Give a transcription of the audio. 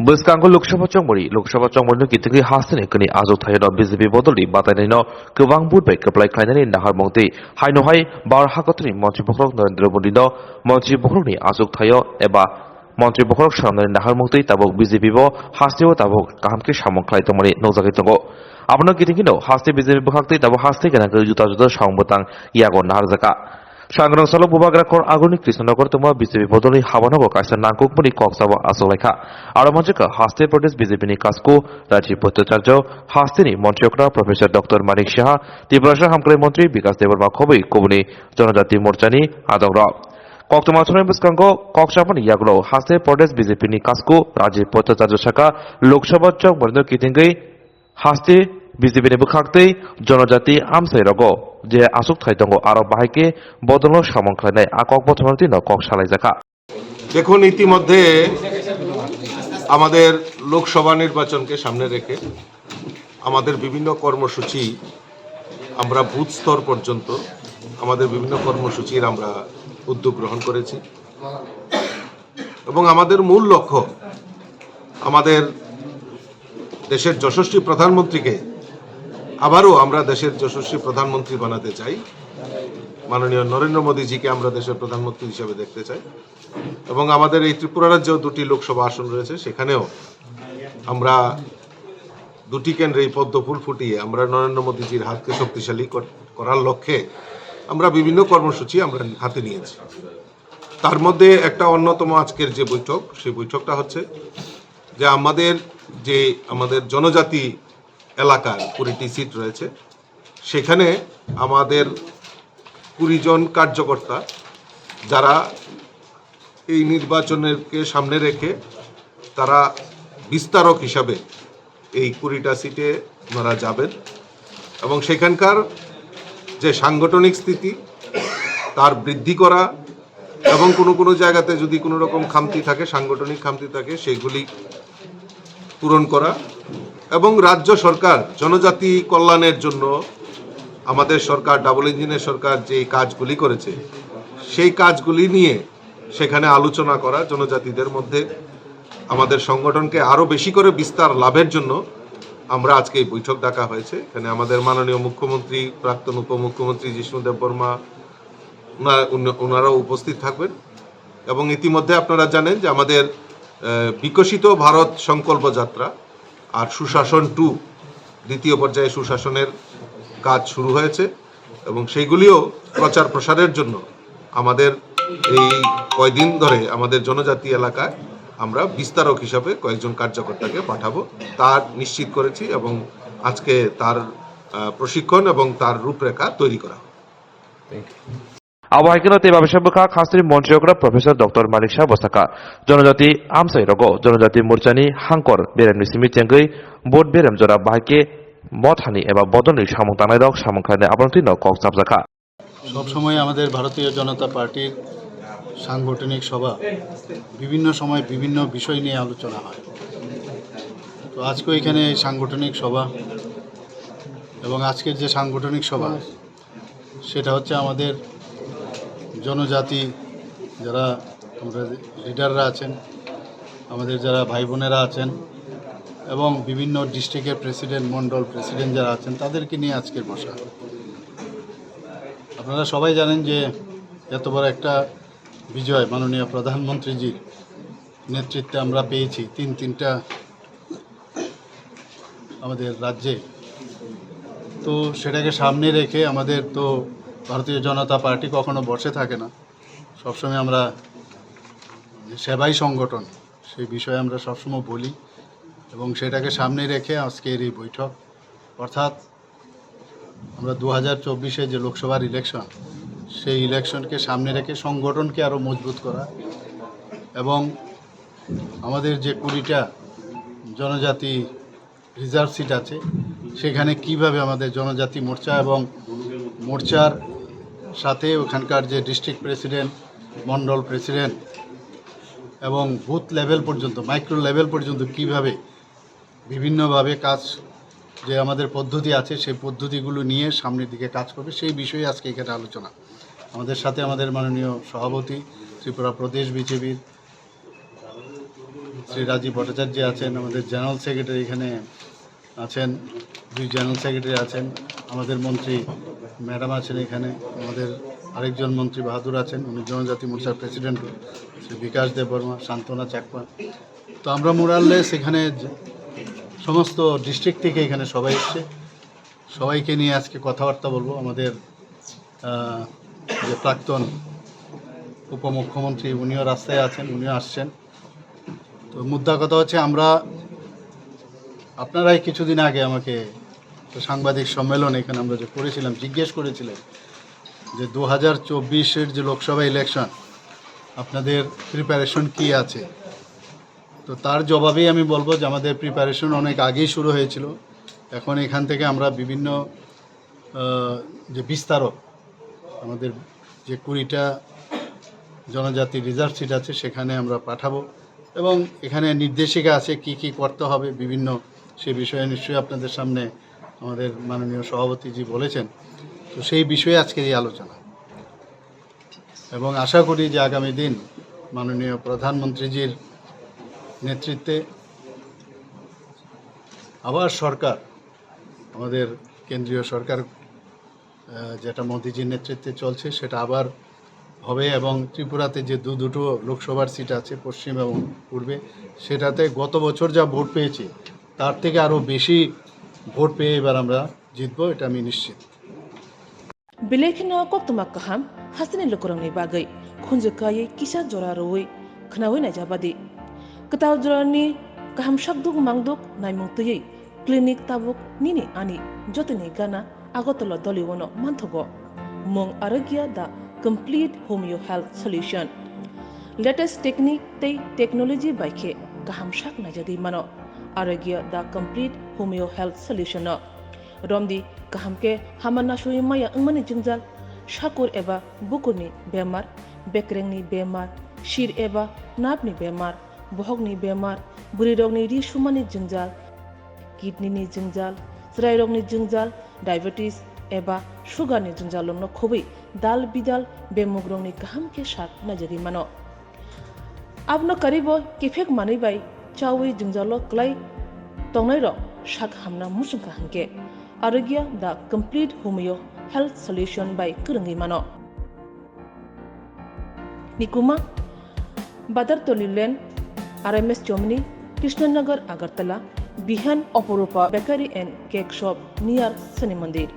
Bwskango Loksaha Chongmarini Kitigi Haste Kani Achukkha BJP Bodoli Batainino Kwbang Budbai Kaplai Khlainani Nahar Mongtwi Hainohai Bar Hakotni Montri Bokrok Narendra Modino Montri Bokrokni Achukkha eba Montri Bokrok Shamnani Nahar Mongtwi tabok BJP bo Haste o tabok kahamke samong khlai tongmani nokjagui tongo Aboni Kitigi Haste BJP bokhaktwi tabok Haste Ganakoi juta songbotang iago naharjaka Sangrang Solo Bubagrakor Agoni Krishnagor Toma BJP Bodoli Habanogo Kaisa Nankukmani Kokchapo Achukkha Aromanjika Haste Pradesh BJP ni Kasko Rajiv Bhattacharya Haste ni Leadereokno Professor Dr. Manik Saha Twiprasa Hamkrai Mantri Bikas Deborma Khobui Kobuni Jonojati Morchani Adogro Kokchapo Bwskango Kokchapo ni Yaglo Haste Pradesh BJP ni Kasko Rajiv Bhattacharya Saka Lok Sabha Chongmarini Kitingei Haste BJP ni bukhaktwi Jonojati Amsai Rogo যে Achukkha tongo aro bahike bodolo samong khlainai akok bothomarti no kok salaijaka দেখুন ইতিমধ্যে আমাদের লোকসভা নির্বাচনকে সামনে রেখে আমাদের বিভিন্ন কর্মসূচি আমরা বুথ স্তর পর্যন্ত আমাদের বিভিন্ন কর্মসূচির আমরা উদ্যোগ গ্রহণ করেছি এবং আমাদের মূল লক্ষ্য আমাদের দেশের যশস্বী প্রধানমন্ত্রীকে আবারও আমরা দেশের যশস্বী প্রধানমন্ত্রী বানাতে চাই মাননীয় নরেন্দ্র মোদীজিকে আমরা দেশের প্রধানমন্ত্রী হিসেবে দেখতে চাই এবং আমাদের এই ত্রিপুরা রাজ্যেও দুটি লোকসভা আসন রয়েছে সেখানেও আমরা দুটি কেন্দ্রেই পদ্ম ফুল ফুটিয়ে আমরা নরেন্দ্র মোদীজির হাতকে শক্তিশালী করার লক্ষ্যে আমরা বিভিন্ন কর্মসূচি আমরা হাতে নিয়েছি তার মধ্যে একটা অন্যতম আজকের যে বৈঠক সেই বৈঠকটা হচ্ছে যে আমাদের জনজাতি এলাকার 20টি সিট রয়েছে সেখানে আমাদের 20 জন কার্যকর্তা যারা এই নির্বাচনকে সামনে রেখে তারা বিস্তারক হিসাবে এই 20টা সিটে ওনারা যাবেন এবং সেখানকার যে সাংগঠনিক স্থিতি তার বৃদ্ধি করা এবং কোনো জায়গাতে যদি কোনো রকম খামতি থাকে সাংগঠনিক খামতি থাকে সেগুলি পূরণ করা এবং রাজ্য সরকার জনজাতি কল্যাণের জন্য আমাদের সরকার ডাবল ইঞ্জিনের সরকার যে কাজগুলি করেছে সেই কাজগুলি নিয়ে সেখানে আলোচনা করা জনজাতিদের মধ্যে আমাদের সংগঠনকে আরো বেশি করে বিস্তার লাভের জন্য আমরা আজকে এই বৈঠক ডাকা হয়েছে এখানে আমাদের মাননীয় মুখ্যমন্ত্রী প্রাক্তন উপমুখ্যমন্ত্রী জিষ্ণু দেববর্মা ওনারাও উপস্থিত থাকবেন এবং ইতিমধ্যে আপনারা জানেন যে আমাদের বিকশিত ভারত সংকল্প যাত্রা আর সুশাসন 2 দ্বিতীয় পর্যায়ে সুশাসনের কাজ শুরু হয়েছে এবং সেইগুলিও প্রচার প্রসারের জন্য আমাদের এই কয়েকদিন ধরে আমাদের জনজাতি এলাকায় আমরা বিস্তারক হিসাবে কয়েকজন কার্যকর্তাকে পাঠাবো তার নিশ্চিত করেছি এবং আজকে তার প্রশিক্ষণ এবং তার রূপরেখা তৈরি করা হবে Awahikino te babishabukha Khastri Leadereokno Professor Dr. Manik Saha Bosaka Jonojati Amsai Rogo Jonojati Morchani Hankor Beremni Simitengei Bod Berem Jora Bahike Mothani eba Bodoni samong tanai rok samong khlainai abonti no Kokchapo সব সময় আমাদের ভারতীয় জনতা পার্টির সাংগঠনিক সভা বিভিন্ন সময় বিভিন্ন বিষয় নিয়ে আলোচনা হয় তো আজকে এখানে সাংগঠনিক সভা এবং আজকের যে সাংগঠনিক সভা সেটা হচ্ছে আমাদের জনজাতি যারা আমরা লিডাররা আছেন আমাদের যারা ভাই বোনেরা আছেন এবং বিভিন্ন ডিস্ট্রিক্টের প্রেসিডেন্ট মন্ডল প্রেসিডেন্ট যারা আছেন তাদেরকে নিয়ে আজকের বসা আপনারা সবাই জানেন যে এত বড় একটা বিজয় মাননীয় প্রধানমন্ত্রীজির নেতৃত্বে আমরা পেয়েছি তিনটা আমাদের রাজ্যে তো সেটাকে সামনে রেখে আমাদের তো ভারতীয় জনতা পার্টি কখনো বসে থাকে না সবসময় আমরা সেবাই সংগঠন সেই বিষয়ে আমরা সবসময় বলি এবং সেটাকে সামনে রেখে আজকের এই বৈঠক অর্থাৎ আমরা 2024-এ যে লোকসভার ইলেকশন সেই ইলেকশনকে সামনে রেখে সংগঠনকে আরও মজবুত করা এবং আমাদের যে 20টা জনজাতি রিজার্ভ সিট আছে সেখানে কিভাবে আমাদের জনজাতি মোর্চা এবং মোর্চার সাথে ওখানকার যে ডিস্ট্রিক্ট প্রেসিডেন্ট মন্ডল প্রেসিডেন্ট এবং বুথ লেভেল পর্যন্ত মাইক্রো লেভেল পর্যন্ত কিভাবে বিভিন্নভাবে কাজ যে আমাদের পদ্ধতি আছে সেই পদ্ধতিগুলো নিয়ে সামনের দিকে কাজ করবে সেই বিষয়ে আজকে এখানে আলোচনা আমাদের সাথে আমাদের মাননীয় সভাপতি ত্রিপুরা প্রদেশ বিজেপির শ্রী রাজীব ভট্টাচার্য আছেন, আমাদের জেনারেল সেক্রেটারি এখানে আছেন, 2 জেনারেল সেক্রেটারি আছেন, আমাদের মন্ত্রী ম্যাডাম আছেন এখানে, আমাদের আরেকজন মন্ত্রী বাহাদুর আছেন, উনি জনজাতি মোর্চার প্রেসিডেন্ট শ্রী বিকাশ দেববর্মা, শান্তনা চাকমা। তো আমরা মোরাললেস এখানে সমস্ত ডিস্ট্রিক্ট থেকে এখানে সবাই এসছে, সবাইকে নিয়ে আজকে কথাবার্তা বলবো। আমাদের যে প্রাক্তন উপমুখ্যমন্ত্রী উনিও রাস্তায় আছেন, উনিও আসছেন। তো মুদ্রা কথা হচ্ছে, আপনারাই কিছুদিন আগে আমাকে সাংবাদিক সম্মেলন এখানে আমরা যে করেছিলাম, জিজ্ঞেস করেছিলেন যে 2024-এর যে লোকসভা ইলেকশন আপনাদের প্রিপারেশন কি আছে। তো তার জবাবেই আমি বলবো যে আমাদের প্রিপারেশন অনেক আগেই শুরু হয়েছিল। এখন এখান থেকে আমরা বিভিন্ন যে বিস্তারক, আমাদের যে 20টা জনজাতি রিজার্ভ সিট আছে সেখানে আমরা পাঠাবো, এবং এখানে নির্দেশিকা আছে কি কি করতে হবে বিভিন্ন, সে বিষয়ে নিশ্চয়ই আপনাদের সামনে আমাদের মাননীয় সভাপতিজি বলেছেন। তো সেই বিষয়ে আজকের এই আলোচনা, এবং আশা করি যে আগামী দিন মাননীয় প্রধানমন্ত্রীজির নেতৃত্বে আবার সরকার, আমাদের কেন্দ্রীয় সরকার যেটা মোদিজির নেতৃত্বে চলছে সেটা আবার হবে, এবং ত্রিপুরাতে যে দুটো লোকসভার সিট আছে পশ্চিম এবং পূর্বে, সেটাতে গত বছর যা ভোট পেয়েছি তার থেকে আরও বেশি ভোট পেয়ে এবার আমরা জিতবো, এটা আমি নিশ্চিত। Leadereokno koktuma kaham hasini lokorongni bagai khunjukai kisa jora roi khnawi na jabadi ketaw jorani kaham shakduk mangduk naimungtui clinic tabuk nini ani jotini gana agotolo doliwono manthogo mong arogya da complete homeo health solution latest technique tei technology baikhe kaham shak na jadi mano arogya da complete homeo health solution Romdi kahamke hamana shui maya angmani jingjal shakur eba bukurni bemar bekrengni bemar shir eba napni bemar bohogni bemar burirogni ri shumani jingjal kidney ni jingjal srairogni jingjal diabetes eba sugar ni jingjal lomno khobi dal bidal bemugrongni kahamke shak najari mano abno karibo kifek mani bai chawi jingjalo klai tongnai ro shak hamna musungka hanke Arogya the complete homeo health solution by Kurangi Mano. Nikuma Badar Tolilen RMS Chomni Krishnanagar Agartala Bihan Oporupa Bakery and Cake Shop near Sani Mandir.